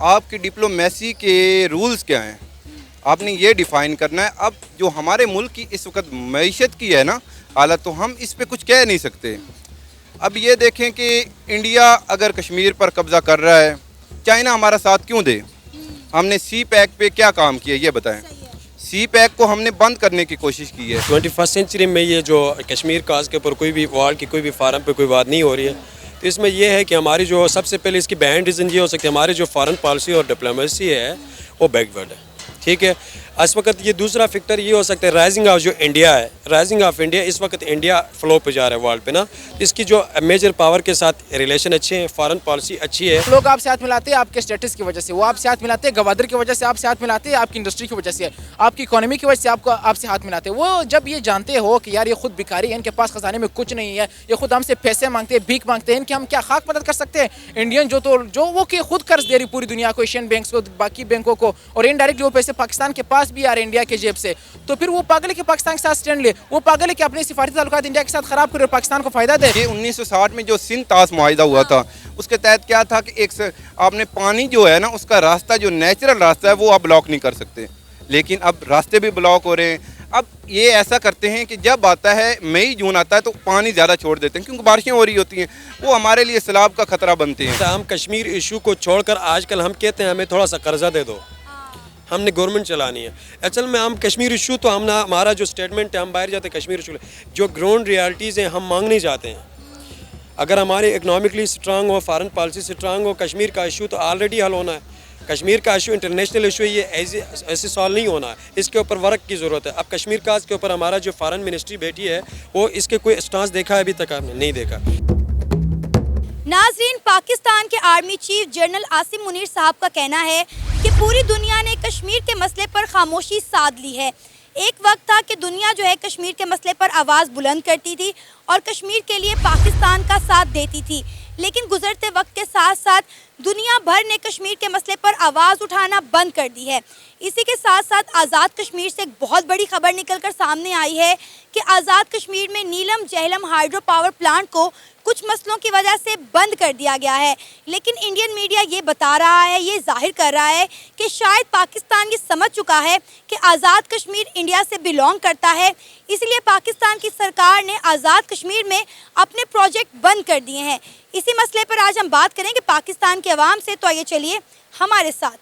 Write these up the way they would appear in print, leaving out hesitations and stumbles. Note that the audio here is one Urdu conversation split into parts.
آپ کی ڈپلومیسی کے رولز کیا ہیں؟ آپ نے یہ ڈیفائن کرنا ہے. اب جو ہمارے ملک کی اس وقت معیشت کی ہے نا حالت، تو ہم اس پہ کچھ کہہ نہیں سکتے. اب یہ دیکھیں کہ انڈیا اگر کشمیر پر قبضہ کر رہا ہے، چائنا ہمارا ساتھ کیوں دے؟ ہم نے سی پیک پہ کیا کام کیا یہ بتائیں. سی پیک کو ہم نے بند کرنے کی کوشش کی ہے. 21 سینچری میں یہ جو کشمیر کاز کے اوپر کوئی بھی وار کی کوئی بھی فارم پہ کوئی بات نہیں ہو رہی ہے، تو اس میں یہ ہے کہ ہماری جو سب سے پہلے اس کی بین ریزن یہ ہو سکتی ہے ہماری جو فارن پالیسی اور ڈپلومیسی ہے وہ بیکورڈ ہے. ٹھیک ہے، اس وقت یہ دوسرا فیکٹر یہ ہو سکتا ہے رائزنگ آف جو انڈیا ہے، رائزنگ آف انڈیا. اس وقت انڈیا فلو پہ جا رہا ہے ورلڈ پہ نا، اس کی جو میجر پاور کے ساتھ ریلیشن اچھے ہیں، فارن پالیسی اچھی ہے. لوگ آپ سے ہاتھ ملاتے ہیں آپ کے اسٹیٹس کی وجہ سے، وہ آپ سے ہاتھ ملاتے ہیں گوادر کی وجہ سے، آپ سے ہاتھ ملاتے ہیں آپ کی انڈسٹری کی وجہ سے، آپ کی اکانومی کی وجہ سے آپ سے ہاتھ ملاتے ہیں. وہ جب یہ جانتے ہو کہ یار یہ خود بھکاری ہے، ان کے پاس خزانے میں کچھ نہیں ہے، یہ خود ہم سے پیسے مانگتے ہیں، بھیک مانگتے ہیں، ان کی ہم کیا خاک مدد کر سکتے ہیں؟ انڈین جو وہ کہ خود قرض دے رہی پوری دنیا کو، ایشین بینکس کو، باقی بینکوں کو، اور انڈائریکٹ وہ پیسے پاکستان کے پاس بھی آ رہے ہیں انڈیا کے جیب سے. تو پھر وہ پاگل ہے کہ پاکستان کے ساتھ سٹینڈ لے، وہ پاگل ہے کہ اپنے سفارتی تعلقات انڈیا کے ساتھ خراب کرے اور پاکستان کو فائدہ دے. یہ 1960 میں جو سندھ طاس معاہدہ ہوا تھا، اس کے تحت کیا تھا کہ آپ نے پانی جو ہے نا اس کا راستہ جو نیچرل راستہ ہے وہ آپ بلاک نہیں کر سکتے، لیکن اب راستے بھی بلاک ہو رہے ہیں. اب یہ ایسا کرتے ہیں کہ جب آتا ہے مئی جون آتا ہے تو پانی زیادہ چھوڑ دیتے ہیں کیونکہ بارشیں ہو رہی ہوتی ہیں، وہ ہمارے لیے سیلاب کا خطرہ بنتے ہیں. ہم کشمیر ایشو کو چھوڑ کر آج کل ہم کہتے ہیں ہمیں تھوڑا سا قرضہ دے دو، ہم نے گورنمنٹ چلانی ہے. اصل میں ہم کشمیر ایشو تو ہمارا جو اسٹیٹمنٹ ہے ہم باہر جاتے ہیں کشمیر ایشو جو گراؤنڈ ریالٹیز ہیں ہم مانگ نہیں جاتے ہیں. اگر ہماری اکنامکلی اسٹرانگ ہو، فارن پالیسی اسٹرانگ ہو، کشمیر کا ایشو تو آلریڈی حل ہونا ہے. کشمیر کا ایشو انٹرنیشنل ایشو ہے، یہ ایسے سالو نہیں ہونا ہے، اس کے اوپر ورک کی ضرورت ہے. اب کشمیر کا کے اوپر ہمارا جو فارن منسٹری بیٹھی ہے وہ اس کے کوئی اسٹانس دیکھا ہے ابھی تک ہم نے نہیں دیکھا. ناظرین، پاکستان کے army chief general Asim Munir صاحب کا کہنا ہے کہ پوری دنیا نے کشمیر کے مسئلے پر خاموشی سادھ لی ہے. ایک وقت تھا کہ دنیا جو ہے کشمیر کے مسئلے پر آواز بلند کرتی تھی اور کشمیر کے لیے پاکستان کا ساتھ دیتی تھی، لیکن گزرتے وقت کے ساتھ ساتھ دنیا بھر نے کشمیر کے مسئلے پر آواز اٹھانا بند کر دی ہے. اسی کے ساتھ ساتھ آزاد کشمیر سے ایک بہت بڑی خبر نکل کر سامنے آئی ہے کہ آزاد کشمیر میں نیلم جہلم ہائیڈرو پاور پلانٹ کو کچھ مسئلوں کی وجہ سے بند کر دیا گیا ہے. لیکن انڈین میڈیا یہ بتا رہا ہے، یہ ظاہر کر رہا ہے کہ شاید پاکستان یہ سمجھ چکا ہے کہ آزاد کشمیر انڈیا سے بلونگ کرتا ہے، اس لیے پاکستان کی سرکار نے آزاد کشمیر میں اپنے پروجیکٹ بند کر دیے ہیں. اسی مسئلے پر آج ہم بات کریں گے پاکستان کے عوام سے، تو آئیے چلیے ہمارے ساتھ.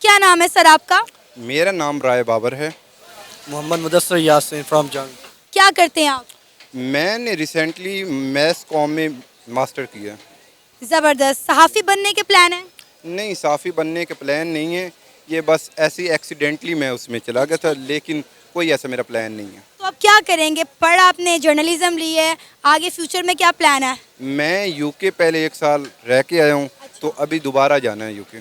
کیا نام ہے سر آپ کا؟ میرا نام رائے بابر ہے. محمد مدثر یاسین فرام جنگ. کیا کرتے ہیں آپ؟ میں نے ریسنٹلی میس کام میں ماسٹر کیا. زبردست. صحافی بننے کے پلان ہیں؟ نہیں، صحافی بننے کے پلان نہیں ہے، یہ بس ایسی ایکسیڈنٹلی میں اس میں چلا گیا تھا، لیکن کوئی ایسا میرا پلان نہیں ہے. تو اب کیا کریں گے؟ پڑھ آپ نے جرنلزم لی ہے، آگے فیوچر میں کیا پلان ہے؟ میں یو کے پہلے 1 سال رہ کے آیا ہوں، تو ابھی دوبارہ جانا ہے یو کے.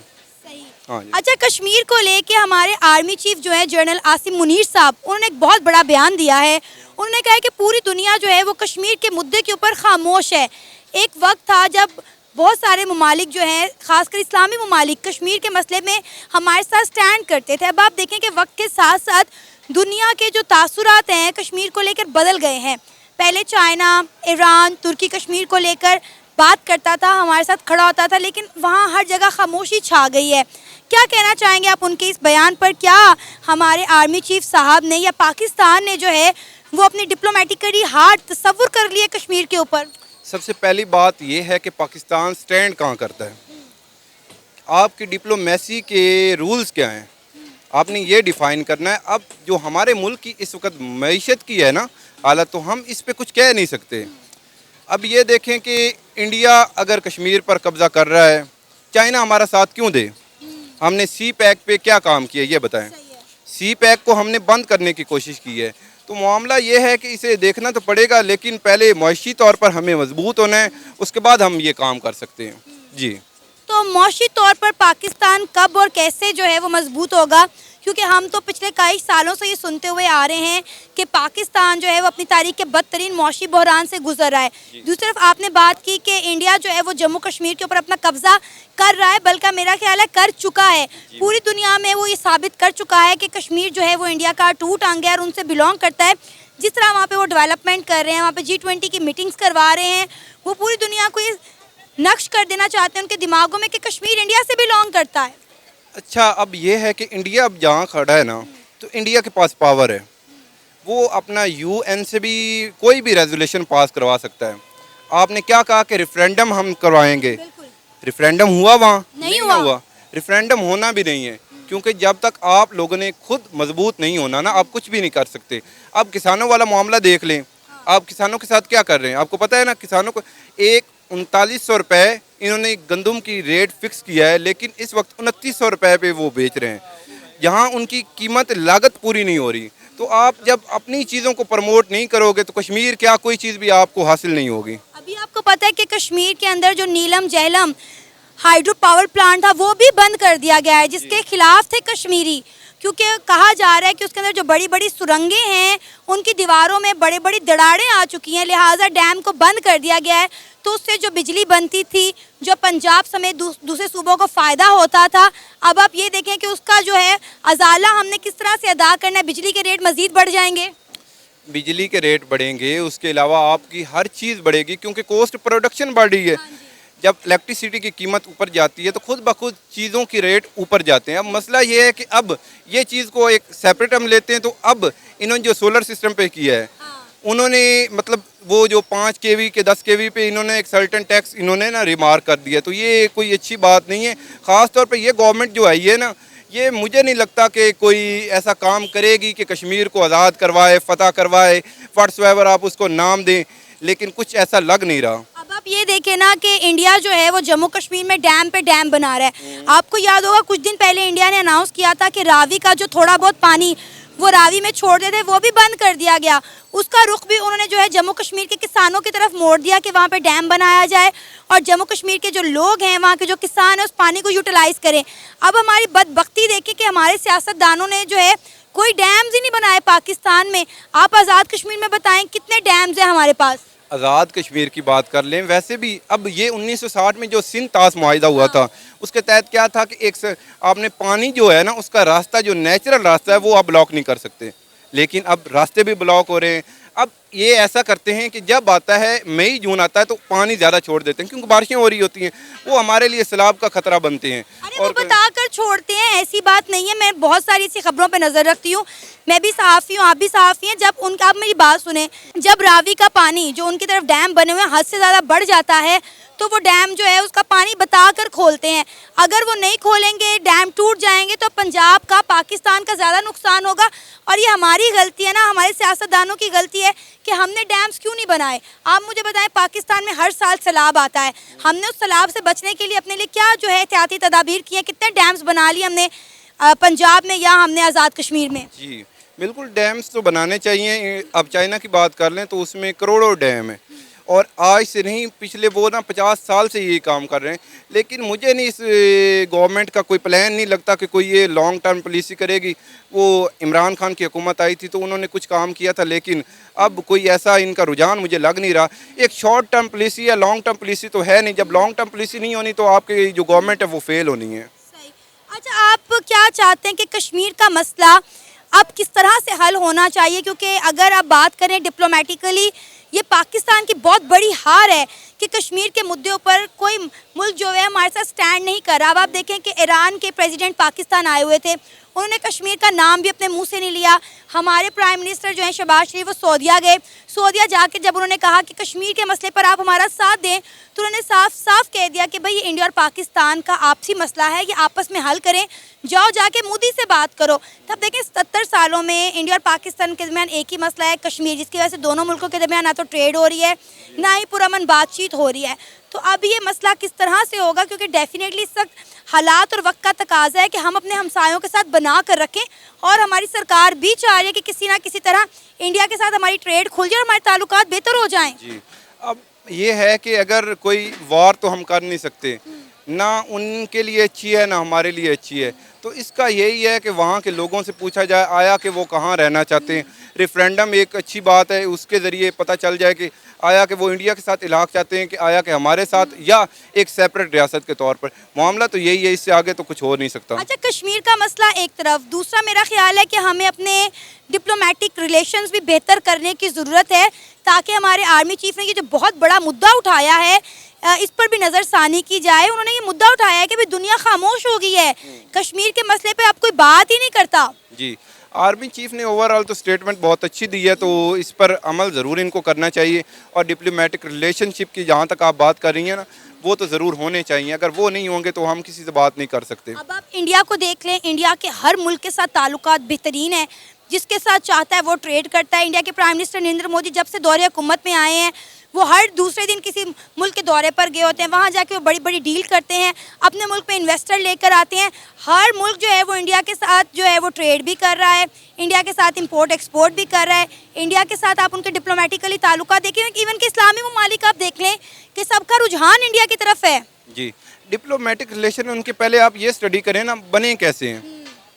ہاں جی. اچھا، کشمیر کو لے کے ہمارے آرمی چیف جو ہے جنرل عاصم منیر صاحب، انہوں نے ایک بہت بڑا بیان دیا ہے. انہوں نے کہا کہ پوری دنیا جو ہے وہ کشمیر کے مدعے کے اوپر خاموش ہے. ایک وقت تھا جب بہت سارے ممالک جو ہیں، خاص کر اسلامی ممالک، کشمیر کے مسئلے میں ہمارے ساتھ سٹینڈ کرتے تھے. اب آپ دیکھیں کہ وقت کے ساتھ ساتھ دنیا کے جو تاثرات ہیں کشمیر کو لے کر بدل گئے ہیں. پہلے چائنا، ایران، ترکی کشمیر کو لے کر بات کرتا تھا، ہمارے ساتھ کھڑا ہوتا تھا، لیکن وہاں ہر جگہ خاموشی چھا گئی ہے. کیا کہنا چاہیں گے آپ ان کے اس بیان پر؟ کیا ہمارے آرمی چیف صاحب نے یا پاکستان نے جو ہے وہ اپنی ڈپلومیٹکلی ہارڈ تصور کر لیے کشمیر کے اوپر؟ سب سے پہلی بات یہ ہے کہ پاکستان سٹینڈ کہاں کرتا ہے. آپ کی ڈپلومیسی کے رولز کیا ہیں؟ آپ نے یہ ڈیفائن کرنا ہے. اب جو ہمارے ملک کی اس وقت معیشت کی ہے نا حالت، تو ہم اس پہ کچھ کہہ نہیں سکتے. اب یہ دیکھیں کہ انڈیا اگر کشمیر پر قبضہ کر رہا ہے، چائنا ہمارا ساتھ کیوں دے؟ ہم نے سی پیک پہ کیا کام کیا یہ بتائیں. سی پیک کو ہم نے بند کرنے کی کوشش کی ہے. تو معاملہ یہ ہے کہ اسے دیکھنا تو پڑے گا، لیکن پہلے معاشی طور پر ہمیں مضبوط ہونا ہے، اس کے بعد ہم یہ کام کر سکتے ہیں. جی. تو معاشی طور پر پاکستان کب اور کیسے جو ہے وہ مضبوط ہوگا؟ کیونکہ ہم تو پچھلے کئی سالوں سے یہ سنتے ہوئے آ رہے ہیں کہ پاکستان جو ہے وہ اپنی تاریخ کے بدترین معاشی بحران سے گزر رہا ہے. دوسری طرف آپ نے بات کی کہ انڈیا جو ہے وہ جموں کشمیر کے اوپر اپنا قبضہ کر رہا ہے، بلکہ میرا خیال ہے کر چکا ہے. پوری دنیا میں وہ یہ ثابت کر چکا ہے کہ کشمیر جو ہے وہ انڈیا کا ٹوٹ انگ ہے اور ان سے بلونگ کرتا ہے. جس طرح وہاں پہ وہ ڈیولپمنٹ کر رہے ہیں، وہاں پہ G20 کی میٹنگز کروا رہے ہیں، وہ پوری دنیا کو یہ نقش کر دینا چاہتے ہیں ان کے دماغوں میں کہ کشمیر انڈیا سے بلانگ کرتا ہے. اچھا اب یہ ہے کہ انڈیا اب جہاں کھڑا ہے نا تو انڈیا کے پاس پاور ہے, وہ اپنا یو این سے بھی کوئی بھی ریزولیشن پاس کروا سکتا ہے. آپ نے کیا کہا کہ ریفرینڈم ہم کروائیں گے, ریفرینڈم ہوا وہاں نہیں ہوا. ریفرینڈم ہونا بھی نہیں ہے, کیونکہ جب تک آپ لوگوں نے خود مضبوط نہیں ہونا نا آپ کچھ بھی نہیں کر سکتے. اب کسانوں والا معاملہ دیکھ لیں, آپ کسانوں کے ساتھ کیا کر رہے ہیں, آپ کو پتہ ہے نا کسانوں کو 3900 روپے انہوں نے گندم کی ریٹ فکس کیا ہے, لیکن اس وقت 2900 روپے پہ وہ بیچ رہے ہیں, جہاں ان کی قیمت لاگت پوری نہیں ہو رہی. تو آپ جب اپنی چیزوں کو پروموٹ نہیں کرو گے تو کشمیر کیا کوئی چیز بھی آپ کو حاصل نہیں ہوگی. ابھی آپ کو پتہ ہے کہ کشمیر کے اندر جو نیلم جہلم ہائیڈرو پاور پلانٹ تھا وہ بھی بند کر دیا گیا ہے, جس کے خلاف تھے کشمیری, کیونکہ کہا جا رہا ہے کہ اس کے اندر جو بڑی بڑی سرنگیں ہیں ان کی دیواروں میں بڑی بڑی دراڑیں آ چکی ہیں, لہٰذا ڈیم کو بند کر دیا گیا ہے. تو اس سے جو بجلی بنتی تھی جو پنجاب سمیت دوسرے صوبوں کو فائدہ ہوتا تھا, اب آپ یہ دیکھیں کہ اس کا جو ہے ازالہ ہم نے کس طرح سے ادا کرنا ہے. بجلی کے ریٹ مزید بڑھ جائیں گے, بجلی کے ریٹ بڑھیں گے, اس کے علاوہ آپ کی ہر چیز بڑھے گی کیونکہ کوسٹ پروڈکشن بڑھ رہی ہے. جب الیکٹریسٹی کی قیمت اوپر جاتی ہے تو خود بخود چیزوں کی ریٹ اوپر جاتے ہیں. اب مسئلہ یہ ہے کہ اب یہ چیز کو ایک سیپریٹ ہم لیتے ہیں, تو اب انہوں نے جو سولر سسٹم پہ کیا ہے انہوں نے مطلب وہ جو 5 kV کے 10 kV پہ انہوں نے ایک سرٹن ٹیکس انہوں نے نا ریمارک کر دیا, تو یہ کوئی اچھی بات نہیں ہے. خاص طور پہ یہ گورنمنٹ جو آئی ہے نا, یہ مجھے نہیں لگتا کہ کوئی ایسا کام کرے گی کہ کشمیر کو آزاد کروائے, فتح کروائے, واٹس ایور آپ اس کو نام دیں, لیکن کچھ ایسا لگ نہیں رہا. اب آپ یہ دیکھیں نا کہ انڈیا جو ہے وہ جموں کشمیر میں ڈیم پہ ڈیم بنا رہا ہے. آپ کو یاد ہوگا کچھ دن پہلے انڈیا نے اناؤنس کیا تھا کہ راوی کا جو تھوڑا بہت پانی وہ راوی میں چھوڑ دیتے وہ بھی بند کر دیا گیا. اس کا رخ بھی انہوں نے جو ہے جموں کشمیر کے کسانوں کی طرف موڑ دیا کہ وہاں پہ ڈیم بنایا جائے اور جموں کشمیر کے جو لوگ ہیں وہاں کے جو کسان ہیں اس پانی کو یوٹیلائز کریں. اب ہماری بدبختی دیکھیں کہ ہمارے سیاستدانوں نے جو ہے کوئی ڈیمز ہی نہیں بنائے پاکستان میں. آپ آزاد کشمیر میں بتائیں کتنے ڈیمز ہیں ہمارے پاس. آزاد کشمیر کی بات کر لیں, ویسے بھی اب یہ 1960 میں جو سندھ طاس معاہدہ ہوا تھا اس کے تحت کیا تھا کہ ایک آپ نے پانی جو ہے نا اس کا راستہ جو نیچرل راستہ ہے وہ آپ بلاک نہیں کر سکتے, لیکن اب راستے بھی بلاک ہو رہے ہیں. اب یہ ایسا کرتے ہیں کہ جب آتا ہے مئی جون آتا ہے تو پانی زیادہ چھوڑ دیتے ہیں کیونکہ بارشیں ہو رہی ہوتی ہیں, وہ ہمارے لیے سیلاب کا خطرہ بنتے ہیں. ارے وہ بتا کر چھوڑتے ہیں, ایسی بات نہیں ہے. میں بہت ساری ایسی خبروں پہ نظر رکھتی ہوں, میں بھی صحافی ہوں, آپ بھی صحافی ہیں. جب ان کا, آپ میری بات سنیں, جب راوی کا پانی جو ان کی طرف ڈیم بنے ہوئے حد سے زیادہ بڑھ جاتا ہے تو وہ ڈیم جو ہے اس کا پانی بتا کر کھولتے ہیں. اگر وہ نہیں کھولیں گے, ڈیم ٹوٹ جائیں گے تو پنجاب کا, پاکستان کا زیادہ نقصان ہوگا. اور یہ ہماری غلطی ہے نا, ہمارے سیاستدانوں کی غلطی ہے کہ ہم نے ڈیمز کیوں نہیں بنائے. آپ مجھے بتائیں پاکستان میں ہر سال سیلاب آتا ہے, ہم نے اس سیلاب سے بچنے کے لیے اپنے لیے کیا جو ہے احتیاطی تدابیر کی ہیں, کتنے ڈیمز بنا لیے ہم نے پنجاب میں یا ہم نے آزاد کشمیر میں. جی بالکل, ڈیمز تو بنانے چاہیے. اب چائنا کی بات کر لیں تو اس میں کروڑوں ڈیم ہیں, اور آج سے نہیں پچھلے وہ نا 50 سال سے یہ کام کر رہے ہیں. لیکن مجھے نہیں اس گورنمنٹ کا کوئی پلان نہیں لگتا کہ کوئی یہ لانگ ٹرم پالیسی کرے گی. وہ عمران خان کی حکومت آئی تھی تو انہوں نے کچھ کام کیا تھا, لیکن اب کوئی ایسا ان کا رجحان مجھے لگ نہیں رہا. ایک شارٹ ٹرم پالیسی یا لانگ ٹرم پالیسی تو ہے نہیں. جب لانگ ٹرم پالیسی نہیں ہونی تو آپ کی جو گورنمنٹ ہے وہ فیل ہونی ہے. اچھا, آپ کیا چاہتے ہیں کہ کشمیر کا مسئلہ اب کس طرح سے حل ہونا چاہیے, کیونکہ اگر آپ بات کریں ڈپلومیٹیکلی یہ پاکستان کی بہت بڑی ہار ہے کہ کشمیر کے مدعے پر کوئی ملک جو ہے ہمارے ساتھ سٹینڈ نہیں کر رہا. اب آپ دیکھیں کہ ایران کے پریزیڈنٹ پاکستان آئے ہوئے تھے, انہوں نے کشمیر کا نام بھی اپنے منہ سے نہیں لیا. ہمارے پرائم منسٹر جو ہیں شہباز شریف وہ سعودیہ گئے, سعودیہ جا کے جب انہوں نے کہا کہ کشمیر کے مسئلے پر آپ ہمارا ساتھ دیں تو انہوں نے صاف صاف کہہ دیا کہ بھائی یہ انڈیا اور پاکستان کا آپسی مسئلہ ہے, یہ آپس میں حل کریں, جاؤ جا کے مودی سے بات کرو. تب دیکھیں 77 سالوں میں انڈیا اور پاکستان کے درمیان ایک ہی مسئلہ ہے کشمیر, جس کی وجہ سے دونوں ملکوں کے درمیان نہ تو ٹریڈ ہو رہی ہے نہ ہی پرامن بات چیت ہو رہی ہے. تو اب یہ مسئلہ کس طرح سے ہوگا, کیونکہ ڈیفینیٹلی اس وقت حالات اور وقت کا تقاضا ہے کہ ہم اپنے ہمسایوں کے ساتھ بنا کر رکھیں, اور ہماری سرکار بھی چاہ رہی ہے کہ کسی نہ کسی طرح انڈیا کے ساتھ ہماری ٹریڈ کھل جائے اور ہمارے تعلقات بہتر ہو جائیں. جی اب یہ ہے کہ اگر کوئی وار تو ہم کر نہیں سکتے, نہ ان کے لیے اچھی ہے نہ ہمارے لیے اچھی ہے. تو اس کا یہی ہے کہ وہاں کے لوگوں سے پوچھا جائے آیا کہ وہ کہاں رہنا چاہتے ہیں. ریفرینڈم ایک اچھی بات ہے, اس کے ذریعے پتہ چل جائے کہ آیا کہ وہ انڈیا کے ساتھ الحاق چاہتے ہیں کہ آیا کہ ہمارے ساتھ یا ایک سیپریٹ ریاست کے طور پر. معاملہ تو یہی ہے, اس سے آگے تو کچھ ہو نہیں سکتا. اچھا, کشمیر کا مسئلہ ایک طرف, دوسرا میرا خیال ہے کہ ہمیں اپنے ڈپلومیٹک ریلیشنز بھی بہتر کرنے کی ضرورت ہے, تاکہ ہمارے آرمی چیف نے یہ جو بہت بڑا مدعا اٹھایا ہے اس پر بھی نظر ثانی کی جائے. انہوں نے یہ مدعا اٹھایا ہے کہ بھی دنیا خاموش ہو گئی ہے, کشمیر کے مسئلے پہ اب کوئی بات ہی نہیں کرتا. جی, آرمی چیف نے اوور آل تو سٹیٹمنٹ بہت اچھی دی ہے, تو اس پر عمل ضرور ان کو کرنا چاہیے. اور ڈپلومیٹک ریلیشن شپ کی جہاں تک آپ بات کر رہی ہیں نا, وہ تو ضرور ہونے چاہیے. اگر وہ نہیں ہوں گے تو ہم کسی سے بات نہیں کر سکتے. اب آپ انڈیا کو دیکھ لیں, انڈیا کے ہر ملک کے ساتھ تعلقات بہترین ہیں, جس کے ساتھ چاہتا ہے وہ ٹریڈ کرتا ہے. انڈیا کے پرائم منسٹر نریندر مودی جب سے دورے حکومت میں آئے ہیں, وہ ہر دوسرے دن کسی ملک کے دورے پر گئے ہوتے ہیں, وہاں جا کے وہ بڑی بڑی ڈیل کرتے ہیں, اپنے ملک میں انویسٹر لے کر آتے ہیں. ہر ملک جو ہے وہ انڈیا کے ساتھ جو ہے وہ ٹریڈ بھی کر رہا ہے, انڈیا کے ساتھ امپورٹ ایکسپورٹ بھی کر رہا ہے. انڈیا کے ساتھ آپ ان کے ڈپلومیٹیکلی تعلقات دیکھیں, ایون کہ اسلامی ممالک آپ دیکھ لیں کہ سب کا رجحان انڈیا کی طرف ہے. جی, ڈپلومیٹک ریلیشن ان کے پہلے آپ یہ اسٹڈی کریں نا, بنے کیسے ہیں,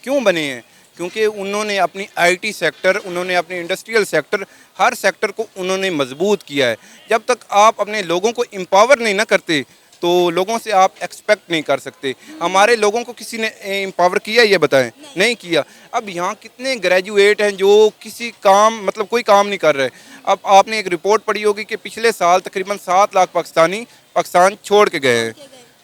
کیوں بنے ہیں. کیونکہ انہوں نے اپنی آئی ٹی سیکٹر, انہوں نے اپنی انڈسٹریل سیکٹر, ہر سیکٹر کو انہوں نے مضبوط کیا ہے. جب تک آپ اپنے لوگوں کو امپاور نہیں نہ کرتے تو لوگوں سے آپ ایکسپیکٹ نہیں کر سکتے. ہمارے لوگوں کو کسی نے امپاور کیا, یہ بتائیں, نہیں کیا. اب یہاں کتنے گریجویٹ ہیں جو کسی کام مطلب کوئی کام نہیں کر رہے. اب آپ نے ایک رپورٹ پڑھی ہوگی کہ پچھلے سال تقریباً 7 لاکھ پاکستانی پاکستان چھوڑ کے گئے ہیں.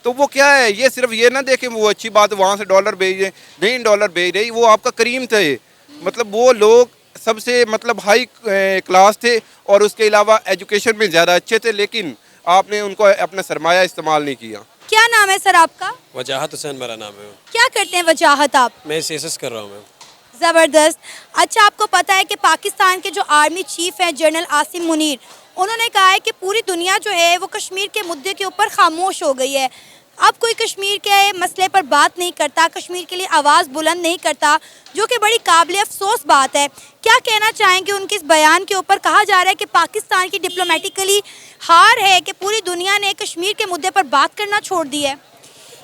تو وہ کیا ہے, یہ صرف یہ نہ دیکھیں وہ اچھی بات وہاں سے ڈالر بھیج رہے, نہیں ڈالر بھیج رہی, وہ آپ کا کریم تھے. مطلب وہ لوگ سب سے مطلب ہائی کلاس تھے اور اس کے علاوہ ایجوکیشن میں زیادہ اچھے تھے, لیکن آپ نے ان کو اپنا سرمایہ استعمال نہیں کیا. کیا نام ہے سر آپ کا؟ وجاہت حسین میرا نام ہے. کیا کرتے ہیں وجاہت آپ؟ میں CSS کر رہا ہوں. زبردست. اچھا, آپ کو پتہ ہے کہ پاکستان کے جو آرمی چیف ہیں جنرل عاصم منیر, انہوں نے کہا ہے کہ پوری دنیا جو ہے وہ کشمیر کے مدعے کے اوپر خاموش ہو گئی ہے. اب کوئی کشمیر کے مسئلے پر بات نہیں کرتا, کشمیر کے لیے آواز بلند نہیں کرتا, جو کہ بڑی قابل افسوس بات ہے. کیا کہنا چاہیں گے ان کے اس بیان کے اوپر؟ کہا جا رہا ہے کہ پاکستان کی ڈپلومیٹیکلی ہار ہے کہ پوری دنیا نے کشمیر کے مدعے پر بات کرنا چھوڑ دی ہے.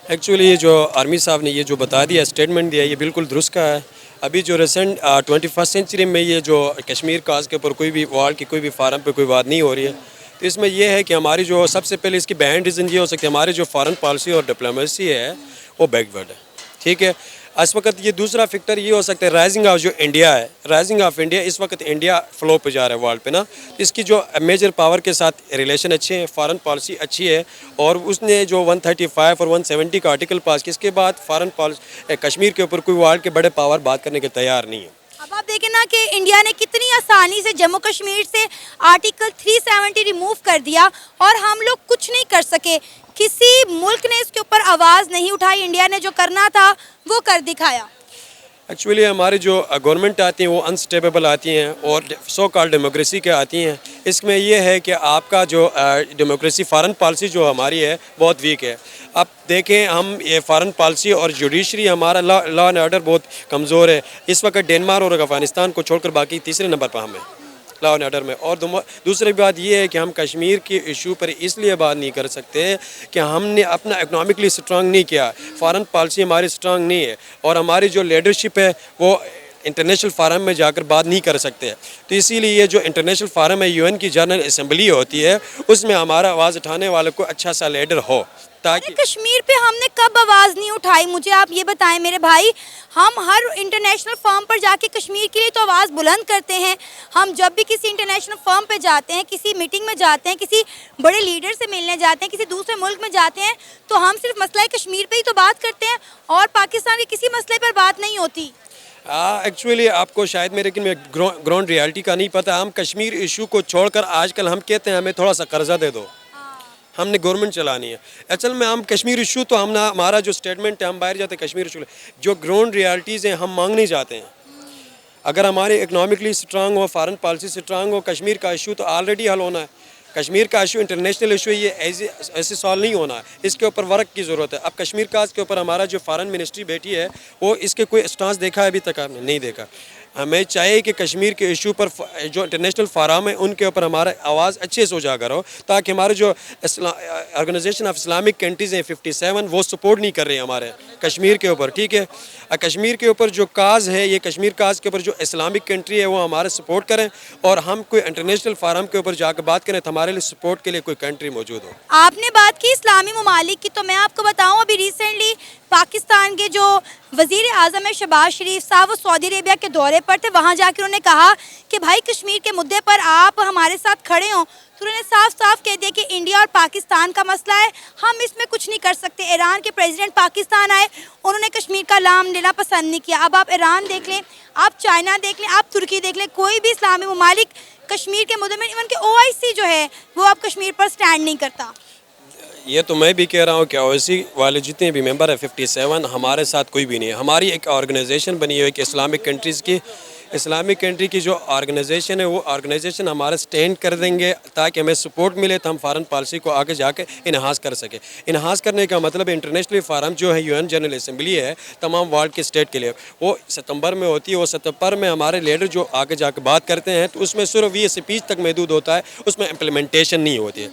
ایکچولی یہ جو آرمی صاحب نے یہ جو بتا دیا, اسٹیٹمنٹ دیا, یہ بالکل درست کا ہے. ابھی جو ریسنٹ 21 سینچری میں یہ جو کشمیر کاز کے اوپر کوئی بھی وارڈ کی کوئی بھی فارم پہ کوئی بات نہیں ہو رہی ہے, تو اس میں یہ ہے کہ ہماری جو سب سے پہلے اس کی بہن ریزن یہ ہو سکتی ہے, ہماری جو فارن پالیسی اور ڈپلومیسی ہے وہ بیکورڈ ہے. ٹھیک ہے, اس وقت یہ دوسرا فیکٹر یہ ہو سکتا ہے رائزنگ آف جو انڈیا ہے, رائزنگ آف انڈیا. اس وقت انڈیا فلو پہ جا رہا ہے ورلڈ پہ نا, اس کی جو میجر پاور کے ساتھ ریلیشن اچھے ہیں, فارن پالیسی اچھی ہے, اور اس نے جو 135 اور 170 کا آرٹیکل پاس کیا, اس کے بعد فارن پالیسی کشمیر کے اوپر کوئی ورلڈ کے بڑے پاور بات کرنے کے تیار نہیں ہے. اب آپ دیکھیں نا کہ انڈیا نے کتنی آسانی سے جموں کشمیر سے آرٹیکل 370 ریموو کر دیا اور ہم لوگ کچھ نہیں کر سکے. کسی ملک نے اس کے اوپر آواز نہیں اٹھائی, انڈیا نے جو کرنا تھا وہ کر دکھایا. ایکچولی ہماری جو گورنمنٹ آتی ہیں وہ انسٹیبل آتی ہیں اور سو کال ڈیموکریسی کے آتی ہیں. اس میں یہ ہے کہ آپ کا جو ڈیموکریسی فارن پالیسی جو ہماری ہے بہت ویک ہے. اب دیکھیں ہم یہ فارن پالیسی اور جوڈیشری ہمارا لا اینڈ آرڈر بہت کمزور ہے. اس وقت ڈینمارک اور افغانستان کو چھوڑ کر باقی تیسرے نمبر پر ہم ہیں لا اینڈ آرڈر میں. اور دوسری بات یہ ہے کہ ہم کشمیر کے ایشو پر اس لیے بات نہیں کر سکتے کہ ہم نے اپنا اکنامکلی اسٹرانگ نہیں کیا, فارن پالیسی ہماری اسٹرانگ نہیں ہے, اور ہماری جو لیڈرشپ ہے وہ انٹرنیشنل فارم میں جا کر بات نہیں کر سکتے. تو اسی لیے یہ جو انٹرنیشنل فارم ہے UN کی جنرل اسمبلی ہوتی ہے, اس میں ہمارا آواز اٹھانے والے کو اچھا سا لیڈر ہو. تاکہ کشمیر پہ ہم نے کب آواز نہیں اٹھائی, مجھے آپ یہ بتائیں میرے بھائی. ہم ہر انٹرنیشنل فرم پر جا کے کشمیر کے لیے تو آواز بلند کرتے ہیں. ہم جب بھی کسی انٹرنیشنل فرم پہ جاتے ہیں, کسی میٹنگ میں جاتے ہیں, کسی بڑے لیڈر سے ملنے جاتے ہیں, کسی دوسرے ملک میں جاتے ہیں, تو ہم صرف مسئلہ کشمیر پہ ہی تو بات کرتے ہیں اور پاکستان کے کسی مسئلے پر بات نہیں ہوتی. ایکچولی آپ کو شاید میرے گراؤنڈ ریالٹی کا نہیں پتہ. ہم کشمیر ایشو کو چھوڑ کر آج کل ہم کہتے ہیں ہمیں تھوڑا سا قرضہ دے دو, ہم نے گورنمنٹ چلانی ہے. اصل میں ہم کشمیر ایشو تو ہمارا جو اسٹیٹمنٹ ہے, ہم باہر جاتے ہیں کشمیر ایشو, جو گراؤنڈ ریالٹیز ہیں ہم مانگنے جاتے ہیں. اگر ہمارے اکنامکلی اسٹرانگ ہو, فارن پالیسی اسٹرانگ ہو, کشمیر کا ایشو تو آلریڈی حل ہونا ہے. کشمیر کا ایشو انٹرنیشنل ایشو ہے, یہ ایسے سالو نہیں ہونا ہے, اس کے اوپر ورک کی ضرورت ہے. اب کشمیر کاز کے اوپر ہمارا جو فارن منسٹری بیٹھی ہے وہ اس کے کوئی اسٹانس دیکھا ہے ابھی تک آپ نے نہیں دیکھا. ہمیں چاہیے کہ کشمیر کے ایشو پر جو انٹرنیشنل فارم ہے ان کے اوپر ہمارا آواز اچھے سے اجاگر ہو, تاکہ ہمارے جو آرگنائزیشن آف اسلامک کنٹریز ہیں 57 وہ سپورٹ نہیں کر رہے ہیں ہمارے کشمیر کے اوپر. ٹھیک ہے, کشمیر کے اوپر جو کاز ہے, یہ کشمیر کاز کے اوپر جو اسلامک کنٹری ہے وہ ہمارے سپورٹ کریں, اور ہم کوئی انٹرنیشنل فارم کے اوپر جا کے بات کریں تو ہمارے لیے سپورٹ کے لیے کوئی کنٹری موجود ہو. آپ نے بات کی اسلامی ممالک کی, تو میں آپ کو بتاؤں ابھی ریسنٹلی پاکستان کے جو وزیر اعظم شہباز شریف صاحب وہ سعودی عربیہ کے دورے پر تھے, وہاں جا کے انہوں نے کہا کہ بھائی کشمیر کے مدعے پر آپ ہمارے ساتھ کھڑے ہوں, تو انہوں نے صاف صاف کہہ دیا کہ انڈیا اور پاکستان کا مسئلہ ہے, ہم اس میں کچھ نہیں کر سکتے. ایران کے پریزیڈنٹ پاکستان آئے, انہوں نے کشمیر کا نام لینا پسند نہیں کیا. اب آپ ایران دیکھ لیں, آپ چائنا دیکھ لیں, آپ ترکی دیکھ لیں, کوئی بھی اسلامی ممالک کشمیر کے مدعے میں, ایون کہ OIC جو ہے وہ اب کشمیر پر سٹینڈ نہیں کرتا. یہ تو میں بھی کہہ رہا ہوں کہ OIC والے جتنے بھی ممبر ہیں 57, ہمارے ساتھ کوئی بھی نہیں ہے. ہماری ایک آرگنائزیشن بنی ہوئی کہ اسلامک کنٹریز کی, اسلامک کنٹری کی جو آرگنائزیشن ہے وہ آرگنائزیشن ہمارے سٹینڈ کر دیں گے تاکہ ہمیں سپورٹ ملے تو ہم فارن پالیسی کو آگے جا کے انہانس کر سکیں. انہانس کرنے کا مطلب انٹرنیشنلی فارم جو ہے UN جنرل اسمبلی ہے تمام ورلڈ کے اسٹیٹ کے لیے, وہ ستمبر میں ہوتی ہے. وہ ستمبر میں ہمارے لیڈر جو آگے جا کے بات کرتے ہیں تو اس میں صرف یہ اسپیچ تک محدود ہوتا ہے, اس میں امپلیمنٹیشن نہیں ہوتی ہے.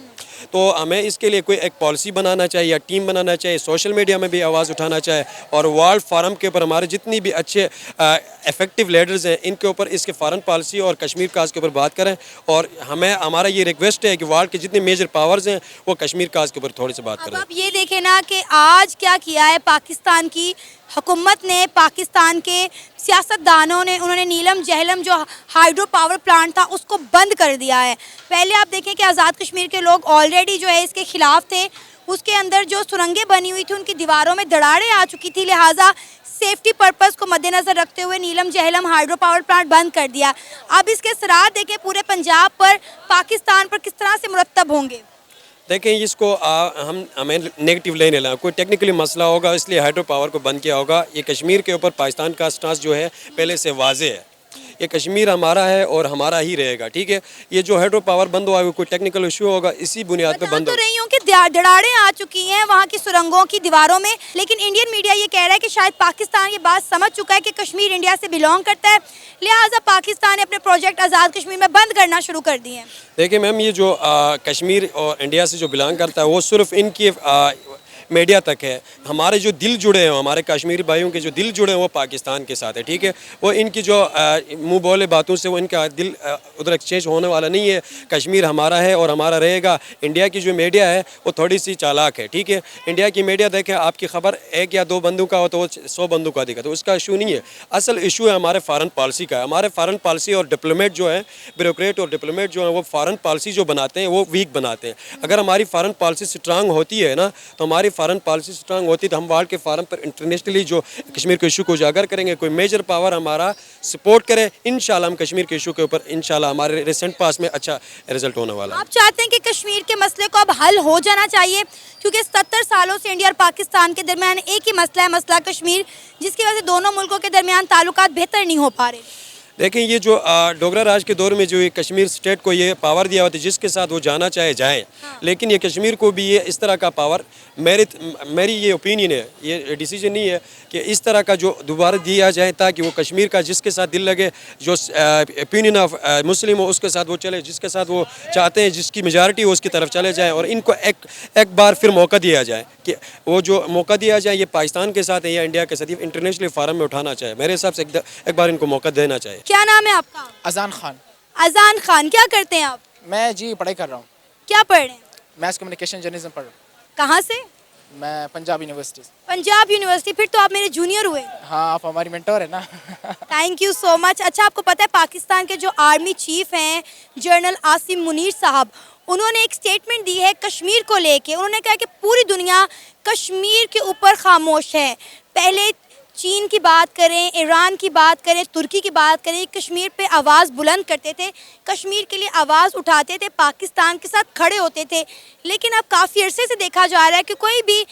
تو ہمیں اس کے لیے کوئی ایک پالیسی بنانا چاہیے یا ٹیم بنانا چاہیے, سوشل میڈیا میں بھی آواز اٹھانا چاہے, اور ورلڈ فارم کے اوپر ہمارے جتنی بھی اچھے افیکٹو لیڈرز ہیں ان کے اوپر اس کے فارن پالیسی اور کشمیر کاز کے اوپر بات کریں. اور ہمارا یہ ریکویسٹ ہے کہ ورلڈ کے جتنے میجر پاورز ہیں وہ کشمیر کاز کے اوپر تھوڑی سی بات اب کریں. آپ یہ دیکھیں نا کہ آج کیا کیا ہے پاکستان کی حکومت نے, پاکستان کے سیاستدانوں نے, انہوں نے نیلم جہلم جو ہائیڈرو پاور پلانٹ تھا اس کو بند کر دیا ہے. پہلے آپ دیکھیں کہ آزاد کشمیر کے لوگ آلریڈی جو ہے اس کے خلاف تھے, اس کے اندر جو سرنگیں بنی ہوئی تھی ان کی دیواروں میں دراڑیں آ چکی تھی, لہٰذا سیفٹی پرپز کو مد نظر رکھتے ہوئے نیلم جہلم ہائیڈرو پاور پلانٹ بند کر دیا. اب اس کے اثرات دیکھیں پورے پنجاب پر, پاکستان پر کس طرح سے مرتب ہوں گے. دیکھیں اس کو ہمیں نیگیٹو لینے لگا, کوئی ٹیکنیکلی مسئلہ ہوگا اس لیے ہائیڈرو پاور کو بند کیا ہوگا. یہ کشمیر کے اوپر پاکستان کا سٹانس جو ہے پہلے سے واضح ہے, یہ کشمیر ہمارا ہے اور ہمارا ہی رہے گا, ٹھیک ہے. یہ جو ہائیڈرو پاور بند ہوا ہے کوئی ٹیکنیکل ایشو ہوگا, اسی بنیاد پہ بند تو ہوگا. رہی ہوں کہ دراڑیں آ چکی ہیں وہاں کی سرنگوں کی دیواروں میں, لیکن انڈین میڈیا یہ کہہ رہا ہے کہ شاید پاکستان یہ بات سمجھ چکا ہے کہ کشمیر انڈیا سے بلونگ کرتا ہے, لہٰذا پاکستان نے اپنے پروجیکٹ آزاد کشمیر میں بند کرنا شروع کر دیے ہیں. دیکھیں میم, یہ جو کشمیر اور انڈیا سے جو بلانگ کرتا ہے وہ صرف ان کی میڈیا تک ہے. ہمارے جو دل جڑے ہیں, ہمارے کشمیری بھائیوں کے جو دل جڑے ہیں وہ پاکستان کے ساتھ ہے, ٹھیک ہے. وہ ان کی جو منہ بولے باتوں سے وہ ان کا دل ادھر ایکسچینج ہونے والا نہیں ہے. کشمیر ہمارا ہے اور ہمارا رہے گا. انڈیا کی جو میڈیا ہے وہ تھوڑی سی چالاک ہے, ٹھیک ہے. انڈیا کی میڈیا دیکھیں, آپ کی خبر ایک یا دو بندوں کا ہو تو وہ 100 بندوں کا دکھا, تو اس کا ایشو نہیں ہے. اصل ایشو ہے ہمارے فارن پالیسی کا ہے. ہمارے فارن پالیسی اور ڈپلومیٹ جو ہے, بیوروکریٹ اور ڈپلومیٹ جو ہیں وہ فارن پالیسی جو بناتے ہیں وہ ویک بناتے ہیں. اگر ہماری فارن پالیسی اسٹرانگ ہوتی ہے نا, تو ہماری فارن پالیسی اسٹرانگ ہوتی تو ہم ورلڈ کے فارم پر انٹرنیشنلی جو کشمیر کے ایشو کو اجاگر کریں گے, کوئی میجر پاور ہمارا سپورٹ کرے, انشاءاللہ ہم کشمیر کے ایشو کے اوپر انشاءاللہ ہمارے ریسنٹ پاس میں اچھا رزلٹ ہونے والا ہے. آپ چاہتے ہیں کہ کشمیر کے مسئلے کو اب حل ہو جانا چاہیے, کیونکہ 70 سالوں سے انڈیا اور پاکستان کے درمیان ایک ہی مسئلہ ہے, مسئلہ کشمیر, جس کی وجہ سے دونوں ملکوں کے درمیان تعلقات بہتر نہیں ہو پا رہے. دیکھیں یہ جو ڈوگرا راج کے دور میں جو یہ کشمیر اسٹیٹ کو یہ پاور دیا ہوا تھا, جس کے ساتھ وہ جانا چاہے جائیں, لیکن یہ کشمیر کو بھی یہ اس طرح کا پاور, میری یہ اوپینین ہے, یہ ڈیسیجن نہیں ہے کہ اس طرح کا جو دوبارہ دیا جائے تاکہ وہ کشمیر کا جس کے ساتھ دل لگے, جو اوپینین آف مسلم ہو اس کے ساتھ وہ چلے, جس کے ساتھ وہ چاہتے ہیں جس کی میجارٹی ہو اس کی طرف چلے جائیں, اور ان کو ایک بار پھر موقع دیا جائے کہ وہ جو موقع دیا جائے یہ پاکستان کے ساتھ ہے یا انڈیا کے ساتھ, یہ انٹرنیشنل فارم میں اٹھانا چاہے. میرے حساب سے ایک بار ان کو موقع دینا چاہیے. کیا نام ہے آپ کا؟ اذان خان. اذان خان, کیا کرتے ہیں آپ؟ میں جی پڑھائی کر رہا ہوں. کیا پڑھ رہے ہیں؟ میس کمیونیکیشن جرنلزم پڑھ رہا ہوں. کہاں سے؟ میں پنجاب یونیورسٹی سے. پنجاب یونیورسٹی, پھر تو آپ میرے جونیئر ہوئے. ہاں, آپ ہماری مینٹور ہیں نا. تھینک یو سو مچ. اچھا, آپ کو پتہ ہے پاکستان کے جو آرمی چیف ہیں جنرل عاصم منیر صاحب, انہوں نے ایک سٹیٹمنٹ دی ہے کشمیر کو لے کے. انہوں نے کہا کہ پوری دنیا کشمیر کے اوپر خاموش ہے. پہلے چین کی بات کریں, ایران کی بات کریں, ترکی کی بات کریں, کشمیر پہ آواز بلند کرتے تھے, کشمیر کے لیے آواز اٹھاتے تھے, پاکستان کے ساتھ کھڑے ہوتے تھے. لیکن اب کافی عرصے سے دیکھا جا رہا ہے کہ کوئی بھی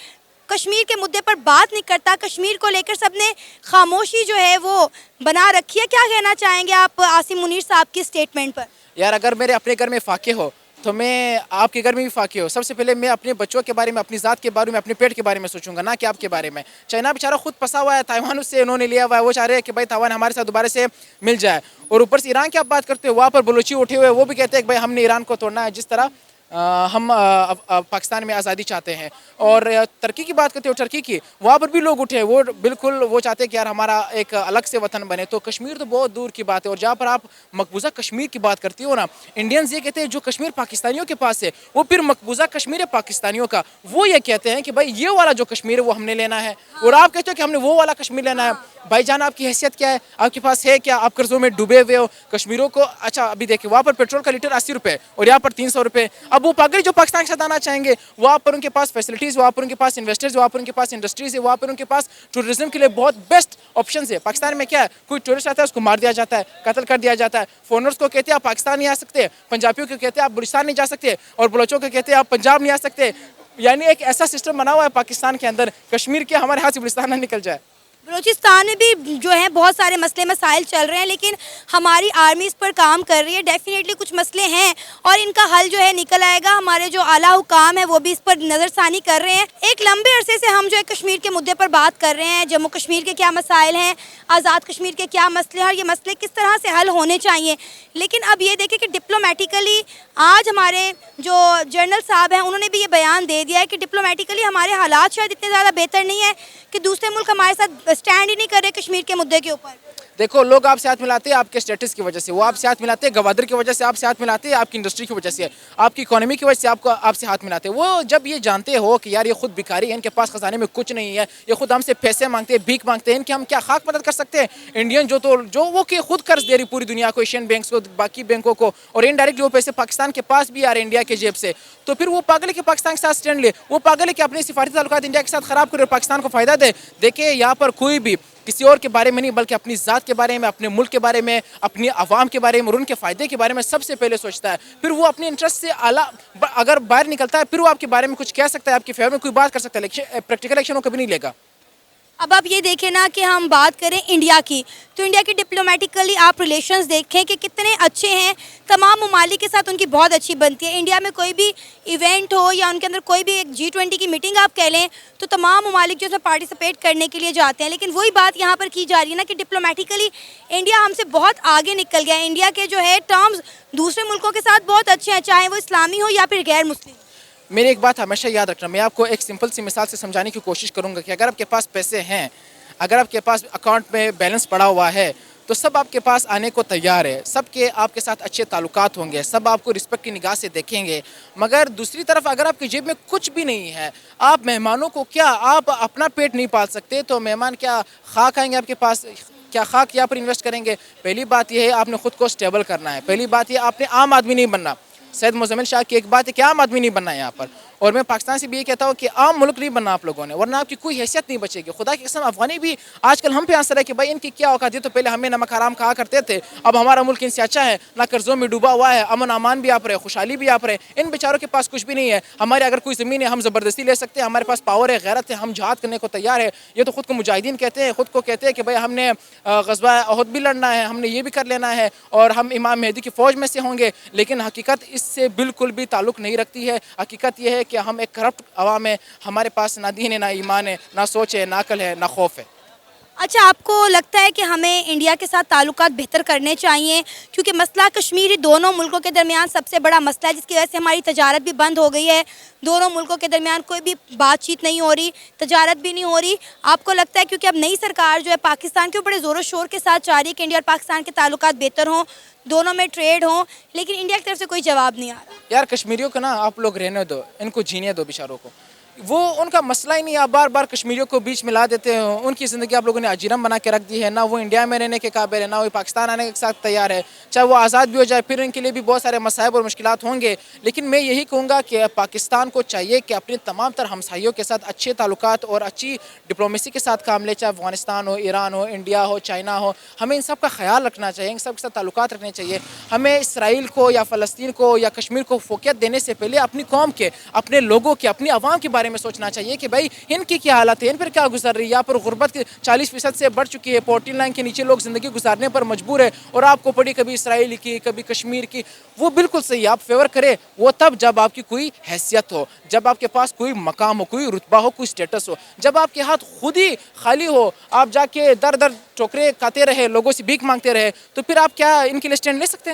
کشمیر کے مدعے پر بات نہیں کرتا. کشمیر کو لے کر سب نے خاموشی جو ہے وہ بنا رکھی ہے. کیا کہنا چاہیں گے آپ عاصم منیر صاحب کی اسٹیٹمنٹ پر؟ یار, اگر میرے اپنے گھر میں فاقے ہو تو میں آپ کے گھر میں بھی فاقے ہو. سب سے پہلے میں اپنے بچوں کے بارے میں, اپنی ذات کے بارے میں, اپنے پیٹ کے بارے میں سوچوں گا, نہ کہ آپ کے بارے میں. چائنا بیچارہ خود پھنسا ہوا ہے, تائیوان اس سے انہوں نے لیا ہوا ہے, وہ چاہ رہے ہیں کہ بھائی تائیوان ہمارے ساتھ دوبارہ سے مل جائے. اور اوپر سے ایران کی آپ بات کرتے ہو, وہاں پر بلوچی اٹھے ہوئے, وہ بھی کہتے ہیں کہ بھائی ہم نے ایران کو توڑنا ہے. جس طرح ہم پاکستان میں آزادی چاہتے ہیں اور ترقی کی بات کرتے ہو ٹرکی کی, وہاں پر بھی لوگ اٹھے, وہ بالکل وہ چاہتے ہیں کہ یار ہمارا ایک الگ سے وطن بنے. تو کشمیر تو بہت دور کی بات ہے, اور جہاں پر آپ مقبوضہ کشمیر کی بات کرتی ہو نا, انڈینز یہ کہتے ہیں جو کشمیر پاکستانیوں کے پاس ہے وہ پھر مقبوضہ کشمیر ہے پاکستانیوں کا. وہ یہ کہتے ہیں کہ بھائی یہ والا جو کشمیر ہے وہ ہم نے لینا ہے, اور آپ کہتے ہو کہ ہم نے وہ والا کشمیر لینا ہے. بھائی جان آپ کی حیثیت کیا ہے, آپ کے پاس ہے کیا, آپ قرضوں میں ڈوبے ہوئے ہو. کشمیروں کو اچھا ابھی دیکھیں وہاں پر پیٹرول کا لیٹر 80 روپے اور یہاں پر 300 روپے. اب وہ پاگل جو پاکستان کے ساتھ آنا چاہیں گے, وہاں پر ان کے پاس فیسلٹیز, وہاں پر ان کے پاس انویسٹرز, وہاں پر ان کے پاس انڈسٹریز ہے, وہاں پر ان کے پاس ٹورزم کے لیے بہت بیسٹ آپشنز ہے. پاکستان میں کیا ہے, کوئی ٹورسٹ آتا ہے اس کو مار دیا جاتا ہے, قتل کر دیا جاتا ہے. فورنرز کو کہتے ہیں آپ پاکستان نہیں آ سکتے, پنجابیوں کو کہتے ہیں آپ بلوچستان نہیں جا سکتے, اور بلوچوں کو کہتے ہیں آپ پنجاب نہیں آ سکتے. یعنی ایک ایسا سسٹم بنا ہوا ہے پاکستان کے اندر, کشمیر کے ہمارے ہاتھ سے بلوچستان نہ نکل جائے. بلوچستان میں بھی جو ہے بہت سارے مسئلے مسائل چل رہے ہیں, لیکن ہماری آرمی اس پر کام کر رہی ہے. ڈیفینیٹلی کچھ مسئلے ہیں اور ان کا حل جو ہے نکل آئے گا. ہمارے جو اعلیٰ حکام ہیں وہ بھی اس پر نظر ثانی کر رہے ہیں. ایک لمبے عرصے سے ہم جو ہے کشمیر کے مدعے پر بات کر رہے ہیں, جموں کشمیر کے کیا مسائل ہیں, آزاد کشمیر کے کیا مسئلے ہیں اور یہ مسئلے کس طرح سے حل ہونے چاہیے. لیکن اب یہ دیکھیں کہ ڈپلومیٹیکلی آج ہمارے جو جنرل صاحب ہیں انہوں نے بھی یہ بیان دے دیا ہے کہ ڈپلومیٹیکلی ہمارے حالات شاید اتنے زیادہ بہتر نہیں ہے کہ دوسرے ملک ہمارے ساتھ اسٹینڈ ہی نہیں کر رہے کشمیر کے مدعے کے اوپر. دیکھو لوگ آپ سے ہاتھ ملاتے ہیں آپ کے اسٹیٹس کی وجہ سے, وہ آپ سے ہاتھ ملاتے ہیں گوادر کی وجہ سے, آپ سے ہاتھ ملاتے ہیں آپ کی انڈسٹری کی وجہ سے, آپ کی اکانومی کی وجہ سے آپ سے ہاتھ ملاتے ہیں. وہ جب یہ جانتے ہو کہ یار یہ خود بھکاری ہے, ان کے پاس خزانے میں کچھ نہیں ہے, یہ خود ہم سے پیسے مانگتے ہیں, بھیک مانگتے ہیں, ان کی ہم کیا خاک مدد کر سکتے ہیں. انڈین جو وہ کہ خود قرض دے رہی پوری دنیا کو, ایشین بینکس کو, باقی بینکوں کو, اور انڈائریکٹلی وہ پیسے پاکستان کے پاس بھی آ رہے ہیں انڈیا کے جیب سے. تو پھر وہ پاگل ہے کہ پاکستان کے ساتھ اسٹینڈ لے, وہ پاگل ہے کہ اپنے سفارتی تعلقات انڈیا کے ساتھ خراب کرے اور پاکستان کو فائدہ دے. دیکھیں یہاں پر کوئی بھی کسی اور کے بارے میں نہیں بلکہ اپنی ذات کے بارے میں, اپنے ملک کے بارے میں, اپنی عوام کے بارے میں اور ان کے فائدے کے بارے میں سب سے پہلے سوچتا ہے. پھر وہ اپنے انٹرسٹ سے اعلیٰ اگر باہر نکلتا ہے پھر وہ آپ کے بارے میں کچھ کہہ سکتا ہے, آپ کے فیور میں کوئی بات کر سکتا ہے, لیکن پریکٹیکل ایکشن وہ کبھی نہیں لے گا. اب آپ یہ دیکھیں نا کہ ہم بات کریں انڈیا کی, تو انڈیا کی ڈپلومیٹیکلی آپ ریلیشنز دیکھیں کہ کتنے اچھے ہیں. تمام ممالک کے ساتھ ان کی بہت اچھی بنتی ہے. انڈیا میں کوئی بھی ایونٹ ہو یا ان کے اندر کوئی بھی ایک G20 کی میٹنگ آپ کہہ لیں تو تمام ممالک جو ہے پارٹیسپیٹ کرنے کے لیے جاتے ہیں. لیکن وہی بات یہاں پر کی جا رہی ہے نا کہ ڈپلومیٹیکلی انڈیا ہم سے بہت آگے نکل گیا ہے. انڈیا کے جو ہے ٹرمز دوسرے ملکوں کے ساتھ بہت اچھے ہیں, چاہے وہ اسلامی ہو یا پھر غیر مسلم. میری ایک بات ہمیشہ یاد رکھنا, میں آپ کو ایک سمپل سی مثال سے سمجھانے کی کوشش کروں گا کہ اگر آپ کے پاس پیسے ہیں, اگر آپ کے پاس اکاؤنٹ میں بیلنس پڑا ہوا ہے تو سب آپ کے پاس آنے کو تیار ہے, سب کے آپ کے ساتھ اچھے تعلقات ہوں گے, سب آپ کو رسپیکٹ کی نگاہ سے دیکھیں گے. مگر دوسری طرف اگر آپ کی جیب میں کچھ بھی نہیں ہے, آپ مہمانوں کو کیا آپ اپنا پیٹ نہیں پال سکتے تو مہمان کیا خاک آئیں گے آپ کے پاس, کیا خاک یہاں پر انویسٹ کریں گے. پہلی بات یہ ہے آپ نے خود کو اسٹیبل کرنا ہے, پہلی بات یہ آپ نے عام آدمی نہیں بننا. سید مزمل شاہ کی ایک بات ہے کہ عام آدمی نہیں بننا ہے یہاں پر, اور میں پاکستان سے بھی یہ کہتا ہوں کہ عام ملک نہیں بننا آپ لوگوں نے, ورنہ آپ کی کوئی حیثیت نہیں بچے گی. خدا کی قسم افغانی بھی آج کل ہم پہ آنسر ہے کہ بھائی ان کی کیا اوقات ہے, تو پہلے ہمیں نمک حرام کہا کرتے تھے, اب ہمارا ملک ان سے اچھا ہے, نہ قرضوں میں ڈوبا ہوا ہے, امن امان بھی آپ رہے, خوشحالی بھی آپ رہے. ان بیچاروں کے پاس کچھ بھی نہیں ہے. ہمارے اگر کوئی زمین ہے ہم زبردستی لے سکتے ہیں, ہمارے پاس پاور ہے, غیرت ہے, ہم جہاد کرنے کو تیار ہے. یہ تو خود کو مجاہدین کہتے ہیں, خود کو کہتے ہیں کہ بھائی ہم نے غزوہ احد بھی لڑنا ہے, ہم نے یہ بھی کر لینا ہے, اور ہم امام مہدی کی فوج میں سے ہوں گے. لیکن حقیقت اس سے بالکل بھی تعلق نہیں رکھتی ہے. حقیقت یہ ہے کہ ہم ایک کرپٹ عوام ہے, ہمارے پاس نہ دین ہے, نہ ایمان ہے, نہ سوچ ہے, نہ عقل ہے, نہ خوف ہے. اچھا, آپ کو لگتا ہے کہ ہمیں انڈیا کے ساتھ تعلقات بہتر کرنے چاہیے, کیونکہ مسئلہ کشمیر دونوں ملکوں کے درمیان سب سے بڑا مسئلہ ہے جس کی وجہ سے ہماری تجارت بھی بند ہو گئی ہے. دونوں ملکوں کے درمیان کوئی بھی بات چیت نہیں ہو رہی, تجارت بھی نہیں ہو رہی. آپ کو لگتا ہے کیونکہ اب نئی سرکار جو ہے پاکستان کے بڑے زور و شور کے ساتھ چاہ رہی ہے کہ انڈیا اور پاکستان کے تعلقات بہتر ہوں, دونوں میں ٹریڈ ہوں, لیکن انڈیا کی طرف سے کوئی جواب نہیں آ رہا. یار کشمیریوں کو نا آپ لوگ رہنے دو, ان کو جینے دو بیچاروں کو, وہ ان کا مسئلہ ہی نہیں. آپ بار بار کشمیریوں کو بیچ ملا دیتے ہو, ان کی زندگی آپ لوگوں نے اجیرم بنا کے رکھ دی ہے. نہ وہ انڈیا میں رہنے کے قابل ہے, نہ وہ پاکستان آنے کے ساتھ تیار ہے. چاہے وہ آزاد بھی ہو جائے پھر ان کے لیے بھی بہت سارے مصائب اور مشکلات ہوں گے. لیکن میں یہی کہوں گا کہ پاکستان کو چاہیے کہ اپنے تمام تر ہمسائیوں کے ساتھ اچھے تعلقات اور اچھی ڈپلومیسی کے ساتھ کام لے, چاہے افغانستان ہو, ایران ہو, انڈیا ہو, چائنا ہو. ہمیں ان سب کا خیال رکھنا چاہیے, ان سب کے ساتھ تعلقات رکھنے چاہیے. ہمیں اسرائیل کو یا فلسطین کو یا کشمیر کو فوقیت دینے سے پہلے اپنی قوم کے, اپنے لوگوں کے, اپنی عوام کے بارے میں سوچنا چاہیے کہ بھائی ان کی کیا حالت ہے, ان پر کیا گزر رہی ہے. یہاں پر غربت 40% سے بڑھ چکی ہے, پورٹی لائن کے نیچے لوگ زندگی گزارنے پر مجبور ہے. اور آپ کو پڑی کبھی اسرائیل کی, کبھی کشمیر کی, وہ بالکل صحیح. آپ فیور کرے وہ تب جب آپ کی کوئی حیثیت ہو, جب آپ کے پاس کوئی مقام ہو, کوئی رتبہ ہو, کوئی سٹیٹس ہو. جب آپ کے ہاتھ خود ہی خالی ہو, آپ جا کے در در ٹوکرے کھاتے رہے, لوگوں سے بھیک مانگتے رہے, تو پھر آپ کیا ان کے لیے اسٹینڈ لے سکتے ہیں؟